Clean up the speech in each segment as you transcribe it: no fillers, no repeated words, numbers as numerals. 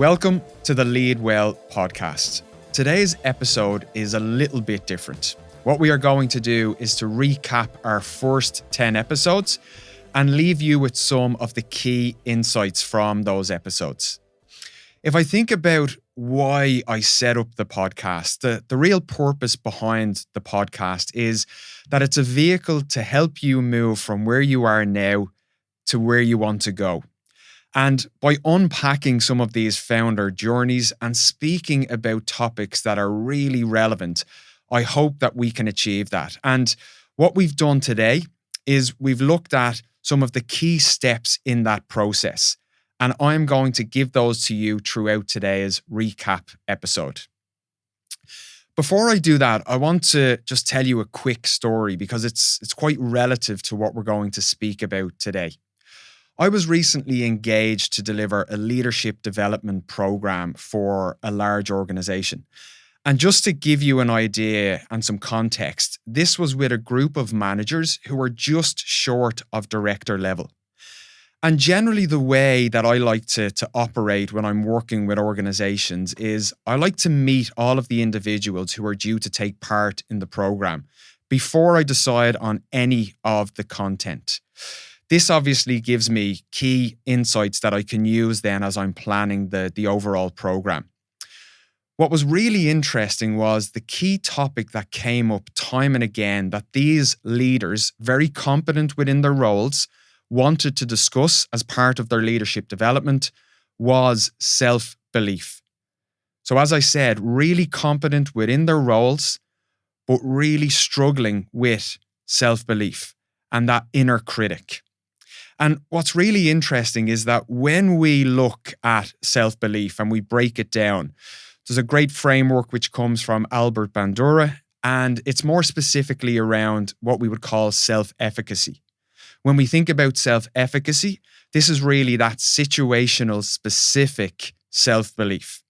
Welcome to the Lead Well podcast. Today's episode is a little bit different. What we are going to do is to recap our first 10 episodes and leave you with some of the key insights from those episodes. If I think about why I set up the podcast, the real purpose behind the podcast is that it's a vehicle to help you move from where you are now to where you want to go. And by unpacking some of these founder journeys and speaking about topics that are really relevant, I hope that we can achieve that. And what we've done today is we've looked at some of the key steps in that process. And I'm going to give those to you throughout today's recap episode. Before I do that, I want to just tell you a quick story because it's quite relative to what we're going to speak about today. I was recently engaged to deliver a leadership development program for a large organization. And just to give you an idea and some context, this was with a group of managers who were just short of director level. And generally the way that I like to operate when I'm working with organizations is I like to meet all of the individuals who are due to take part in the program before I decide on any of the content. This obviously gives me key insights that I can use then as I'm planning the overall program. What was really interesting was the key topic that came up time and again that these leaders, very competent within their roles, wanted to discuss as part of their leadership development was self-belief. So as I said, really competent within their roles, but really struggling with self-belief and that inner critic. And what's really interesting is that when we look at self-belief and we break it down, there's a great framework which comes from Albert Bandura, and it's more specifically around what we would call self-efficacy. When we think about self-efficacy, this is really that situational specific self-belief.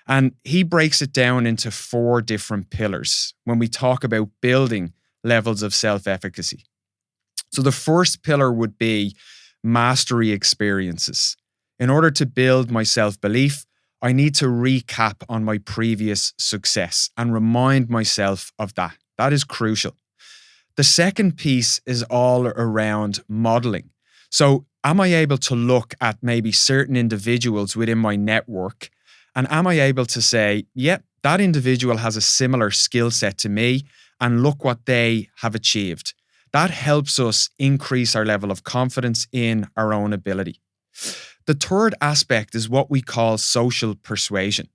And he breaks it down into 4 different pillars when we talk about building levels of self-efficacy. So the first pillar would be mastery experiences. In order to build my self-belief, I need to recap on my previous success and remind myself of that. That is crucial. The second piece is all around modeling. So am I able to look at maybe certain individuals within my network and am I able to say, yep, that individual has a similar skill set to me and look what they have achieved. That helps us increase our level of confidence in our own ability. The third aspect is what we call social persuasion.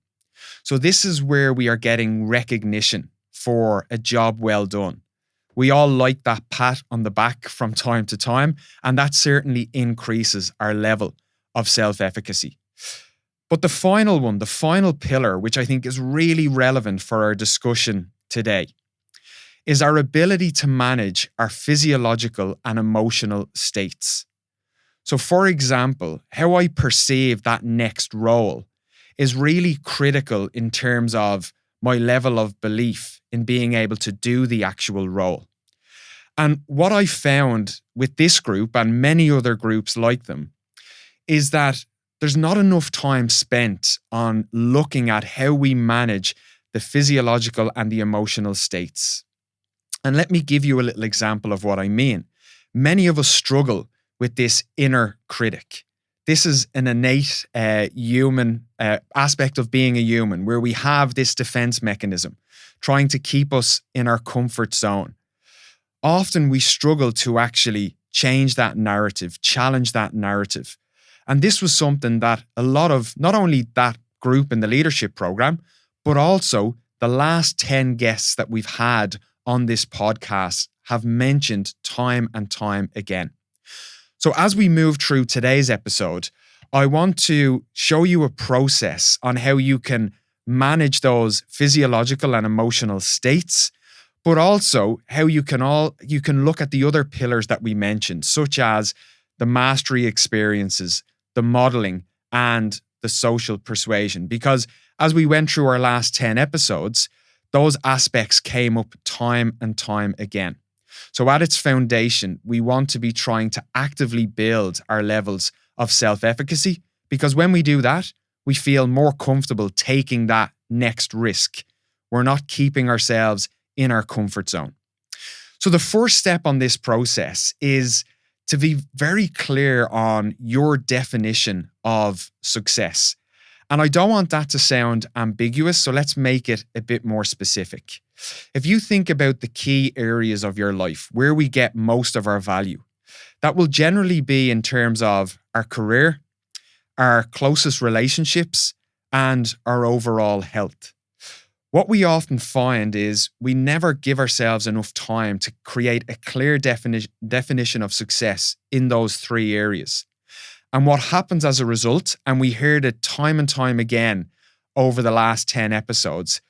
So this is where we are getting recognition for a job well done. We all like that pat on the back from time to time, and that certainly increases our level of self-efficacy. But the final one, the final pillar, which I think is really relevant for our discussion today, is our ability to manage our physiological and emotional states. So for example, how I perceive that next role is really critical in terms of my level of belief in being able to do the actual role. And what I found with this group and many other groups like them is that there's not enough time spent on looking at how we manage the physiological and the emotional states. And let me give you a little example of what I mean. Many of us struggle with this inner critic. This is an innate human aspect of being a human where we have this defense mechanism trying to keep us in our comfort zone. Often we struggle to actually change that narrative, challenge that narrative. And this was something that a lot of, not only that group in the leadership program, but also the last 10 guests that we've had on this podcast have mentioned time and time again. So as we move through today's episode, I want to show you a process on how you can manage those physiological and emotional states, but also how you can look at the other pillars that we mentioned, such as the mastery experiences, the modeling, and the social persuasion. Because as we went through our last 10 episodes, those aspects came up time and time again. So at its foundation, we want to be trying to actively build our levels of self-efficacy, because when we do that, we feel more comfortable taking that next risk. We're not keeping ourselves in our comfort zone. So the first step on this process is to be very clear on your definition of success. And I don't want that to sound ambiguous, so let's make it a bit more specific. If you think about the key areas of your life, where we get most of our value, that will generally be in terms of our career, our closest relationships, and our overall health. What we often find is we never give ourselves enough time to create a clear definition of success in those three areas. And what happens as a result, and we heard it time and time again over the last 10 episodes,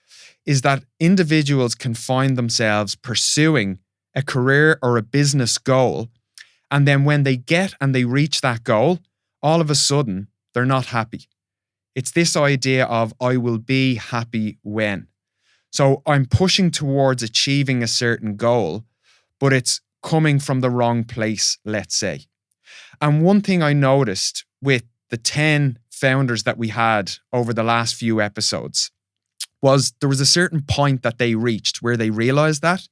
is that individuals can find themselves pursuing a career or a business goal. And then when they get and they reach that goal, all of a sudden, they're not happy. It's this idea of I will be happy when. So I'm pushing towards achieving a certain goal, but it's coming from the wrong place, let's say. And one thing I noticed with the 10 founders that we had over the last few episodes was there was a certain point that they reached where they realized that,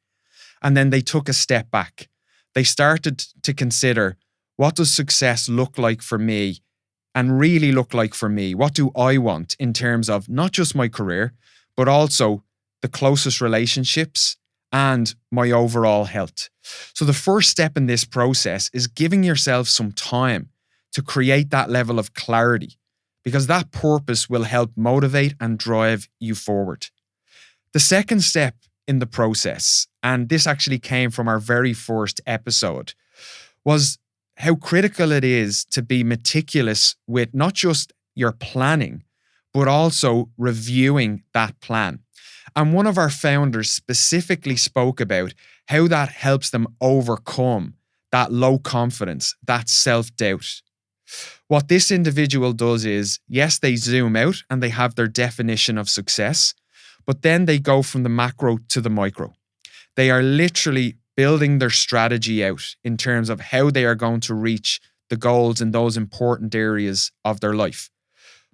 and then they took a step back. They started to consider, what does success look like for me and really look like for me? What do I want in terms of not just my career, but also the closest relationships and my overall health? So the first step in this process is giving yourself some time to create that level of clarity, because that purpose will help motivate and drive you forward. The second step in the process, and this actually came from our very first episode, was how critical it is to be meticulous with not just your planning, but also reviewing that plan. And one of our founders specifically spoke about how that helps them overcome that low confidence, that self-doubt. What this individual does is, yes, they zoom out and they have their definition of success, but then they go from the macro to the micro. They are literally building their strategy out in terms of how they are going to reach the goals in those important areas of their life.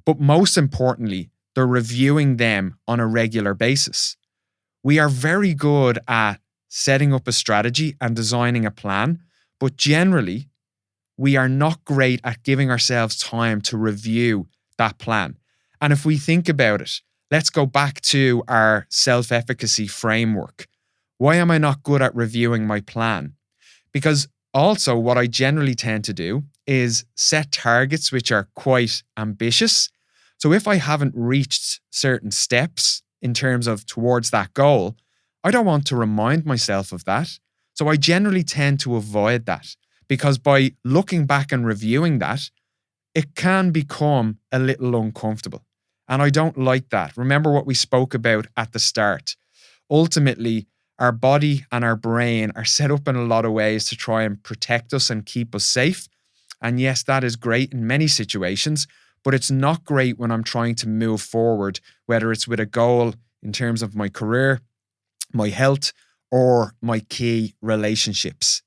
But most importantly, they're reviewing them on a regular basis. We are very good at setting up a strategy and designing a plan, but generally, we are not great at giving ourselves time to review that plan. And if we think about it, let's go back to our self-efficacy framework. Why am I not good at reviewing my plan? Because also what I generally tend to do is set targets which are quite ambitious. So if I haven't reached certain steps in terms of towards that goal, I don't want to remind myself of that. So I generally tend to avoid that, because by looking back and reviewing that, it can become a little uncomfortable. And I don't like that. Remember what we spoke about at the start. Ultimately, our body and our brain are set up in a lot of ways to try and protect us and keep us safe. And yes, that is great in many situations, but it's not great when I'm trying to move forward, whether it's with a goal in terms of my career, my health, or my key relationships.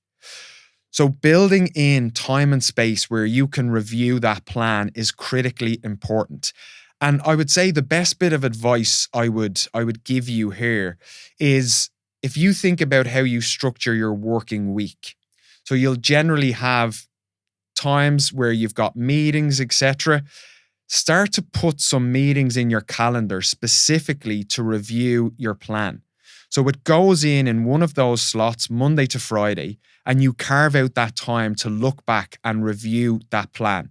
So building in time and space where you can review that plan is critically important. And I would say the best bit of advice I would give you here is, if you think about how you structure your working week. So you'll generally have times where you've got meetings, etc. Start to put some meetings in your calendar specifically to review your plan. So it goes in one of those slots, Monday to Friday, and you carve out that time to look back and review that plan.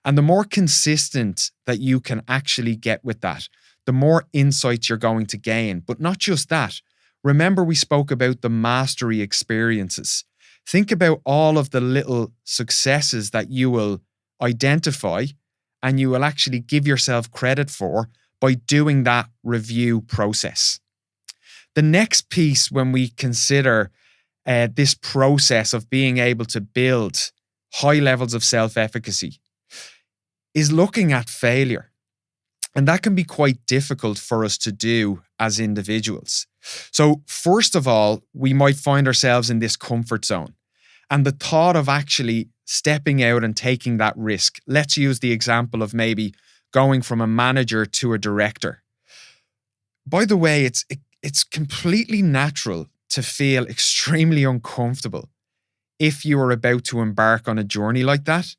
And the more consistent that you can actually get with that, the more insights you're going to gain. But not just that. Remember, we spoke about the mastery experiences. Think about all of the little successes that you will identify and you will actually give yourself credit for by doing that review process. The next piece, when we consider this process of being able to build high levels of self-efficacy, is looking at failure. And that can be quite difficult for us to do as individuals. So first of all, we might find ourselves in this comfort zone. And the thought of actually stepping out and taking that risk, let's use the example of maybe going from a manager to a director. By the way, it's completely natural to feel extremely uncomfortable if you are about to embark on a journey like that.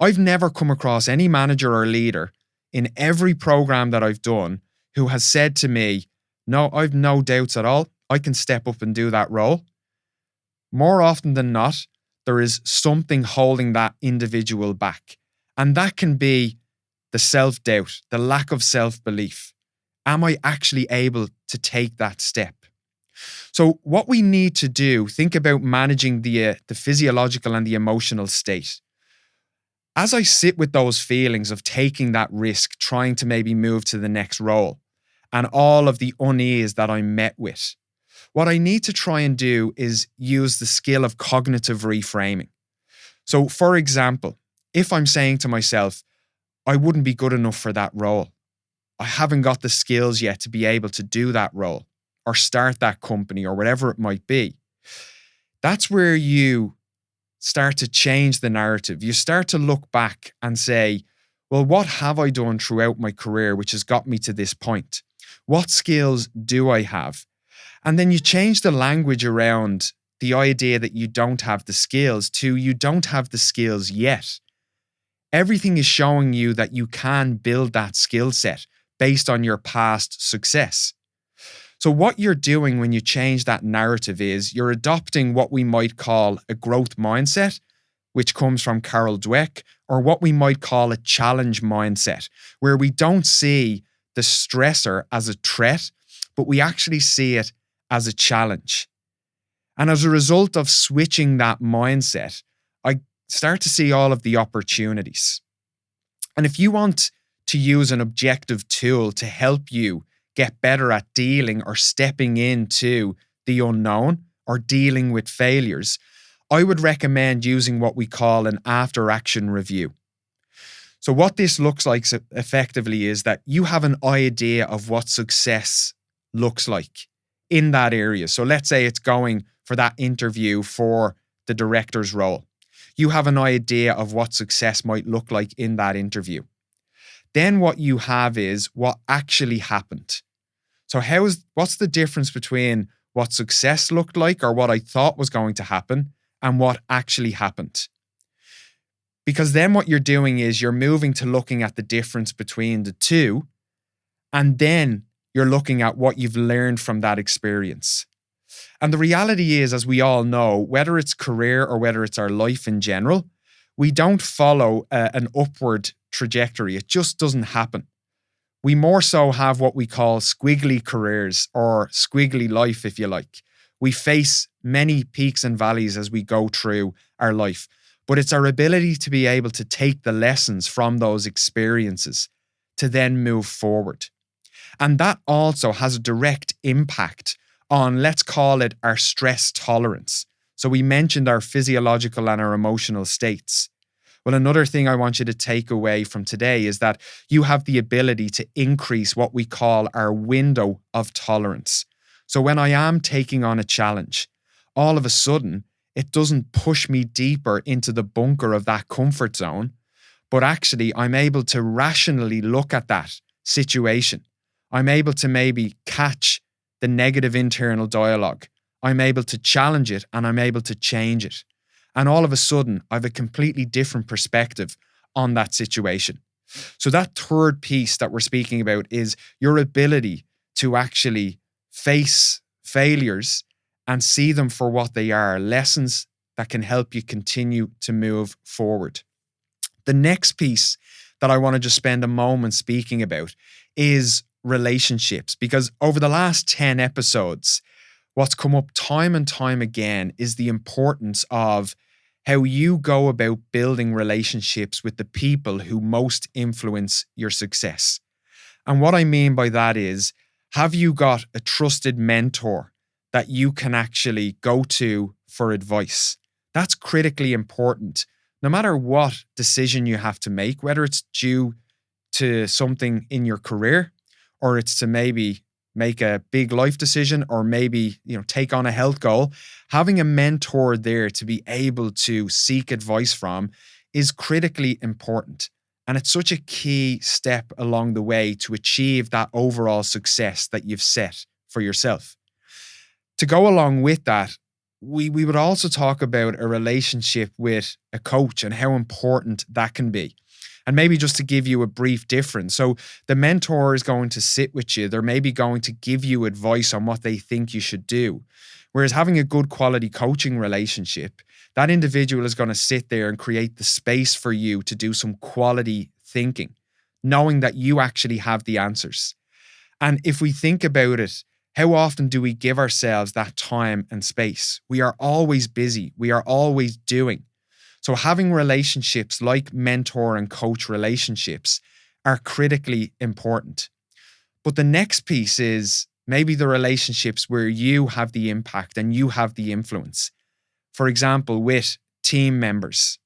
I've never come across any manager or leader in every program that I've done who has said to me, no, I've no doubts at all, I can step up and do that role. More often than not, there is something holding that individual back. And that can be the self-doubt, the lack of self-belief. Am I actually able to take that step? So what we need to do, think about managing the physiological and the emotional state. As I sit with those feelings of taking that risk, trying to maybe move to the next role, and all of the unease that I'm met with, what I need to try and do is use the skill of cognitive reframing. So, for example, if I'm saying to myself, I wouldn't be good enough for that role, I haven't got the skills yet to be able to do that role or start that company or whatever it might be, that's where you start to change the narrative. You start to look back and say, well, what have I done throughout my career which has got me to this point? What skills do I have? And then you change the language around the idea that you don't have the skills to you don't have the skills yet. Everything is showing you that you can build that skill set based on your past success. So what you're doing when you change that narrative is you're adopting what we might call a growth mindset, which comes from Carol Dweck, or what we might call a challenge mindset, where we don't see the stressor as a threat, but we actually see it as a challenge. And as a result of switching that mindset, I start to see all of the opportunities. And if you want to use an objective tool to help you get better at dealing or stepping into the unknown or dealing with failures, I would recommend using what we call an after-action review. So what this looks like effectively is that you have an idea of what success looks like in that area. So let's say it's going for that interview for the director's role. You have an idea of what success might look like in that interview. Then what you have is what actually happened. So what's the difference between what success looked like or what I thought was going to happen and what actually happened? Because then what you're doing is you're moving to looking at the difference between the two, and then you're looking at what you've learned from that experience. And the reality is, as we all know, whether it's career or whether it's our life in general, we don't follow an upward trajectory. It just doesn't happen. We more so have what we call squiggly careers or squiggly life, if you like. We face many peaks and valleys as we go through our life, but it's our ability to be able to take the lessons from those experiences to then move forward. And that also has a direct impact on, let's call it, our stress tolerance. So we mentioned our physiological and our emotional states. Well, another thing I want you to take away from today is that you have the ability to increase what we call our window of tolerance. So when I am taking on a challenge, all of a sudden, it doesn't push me deeper into the bunker of that comfort zone, but actually I'm able to rationally look at that situation. I'm able to maybe catch the negative internal dialogue. I'm able to challenge it and I'm able to change it. And all of a sudden, I have a completely different perspective on that situation. So that third piece that we're speaking about is your ability to actually face failures and see them for what they are, lessons that can help you continue to move forward. The next piece that I want to just spend a moment speaking about is relationships, because over the last 10 episodes, what's come up time and time again is the importance of how you go about building relationships with the people who most influence your success. And what I mean by that is, have you got a trusted mentor that you can actually go to for advice? That's critically important. No matter what decision you have to make, whether it's due to something in your career or it's to maybe make a big life decision or maybe, take on a health goal, having a mentor there to be able to seek advice from is critically important. And it's such a key step along the way to achieve that overall success that you've set for yourself. To go along with that, we would also talk about a relationship with a coach and how important that can be. And maybe just to give you a brief difference. So the mentor is going to sit with you. They're maybe going to give you advice on what they think you should do. Whereas having a good quality coaching relationship, that individual is going to sit there and create the space for you to do some quality thinking, knowing that you actually have the answers. And if we think about it, how often do we give ourselves that time and space? We are always busy. We are always doing. So having relationships like mentor and coach relationships are critically important. But the next piece is maybe the relationships where you have the impact and you have the influence. For example, with team members.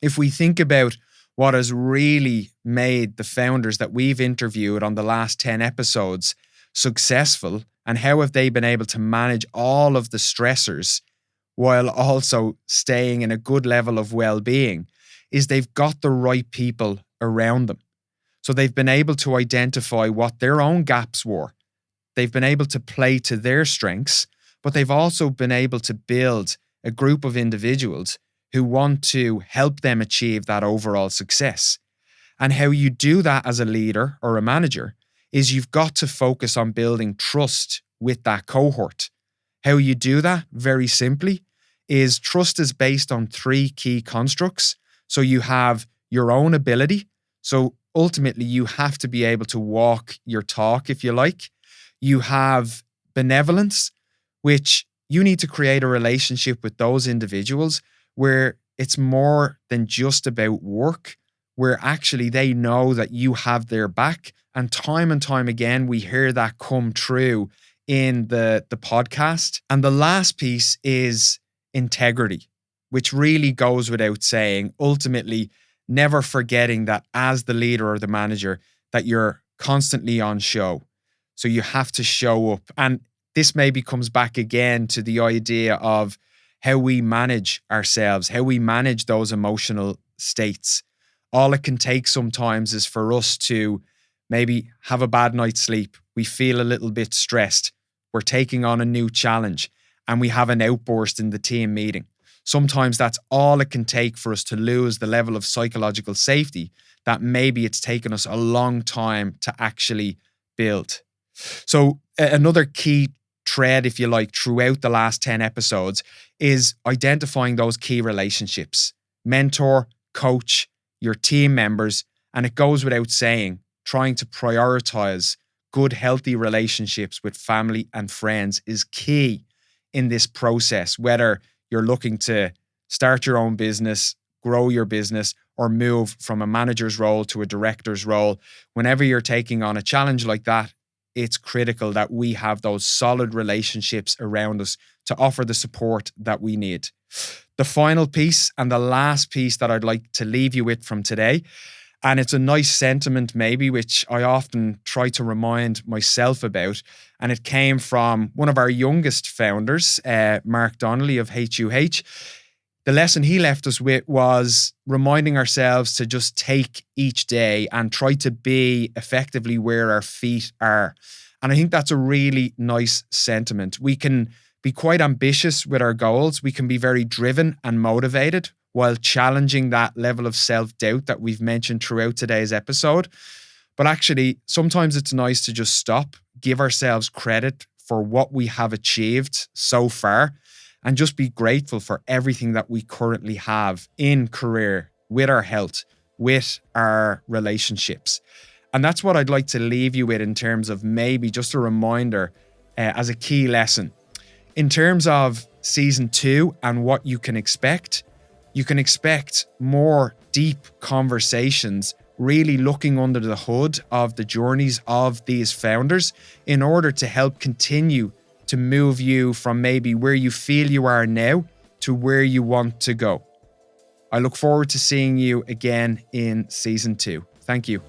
If we think about what has really made the founders that we've interviewed on the last 10 episodes successful, and how have they been able to manage all of the stressors while also staying in a good level of well-being, is they've got the right people around them. So they've been able to identify what their own gaps were. They've been able to play to their strengths, but they've also been able to build a group of individuals who want to help them achieve that overall success. And how you do that as a leader or a manager is you've got to focus on building trust with that cohort. How you do that, very simply, is trust is based on 3 key constructs. So you have your own ability. So ultimately, you have to be able to walk your talk, if you like. You have benevolence, which you need to create a relationship with those individuals where it's more than just about work, where actually they know that you have their back. And time again, we hear that come true in the podcast. And the last piece is integrity, which really goes without saying. Ultimately, never forgetting that as the leader or the manager, that you're constantly on show. So you have to show up. And this maybe comes back again to the idea of how we manage ourselves, how we manage those emotional states. All it can take sometimes is for us to maybe have a bad night's sleep. We feel a little bit stressed. We're taking on a new challenge and we have an outburst in the team meeting. Sometimes that's all it can take for us to lose the level of psychological safety that maybe it's taken us a long time to actually build. So another key thread, if you like, throughout the last 10 episodes is identifying those key relationships. Mentor, coach, your team members, and it goes without saying, trying to prioritize good, healthy relationships with family and friends is key in this process, whether you're looking to start your own business, grow your business, or move from a manager's role to a director's role. Whenever you're taking on a challenge like that, it's critical that we have those solid relationships around us to offer the support that we need. The final piece and the last piece that I'd like to leave you with from today, and it's a nice sentiment maybe, which I often try to remind myself about, and it came from one of our youngest founders, Mark Donnelly of HUH. The lesson he left us with was reminding ourselves to just take each day and try to be effectively where our feet are. And I think that's a really nice sentiment. We can be quite ambitious with our goals. We can be very driven and motivated while challenging that level of self-doubt that we've mentioned throughout today's episode. But actually, sometimes it's nice to just stop, give ourselves credit for what we have achieved so far, and just be grateful for everything that we currently have in career, with our health, with our relationships. And that's what I'd like to leave you with in terms of maybe just a reminder as a key lesson. In terms of season 2 and what you can expect more deep conversations, really looking under the hood of the journeys of these founders in order to help continue to move you from maybe where you feel you are now to where you want to go. I look forward to seeing you again in season 2. Thank you.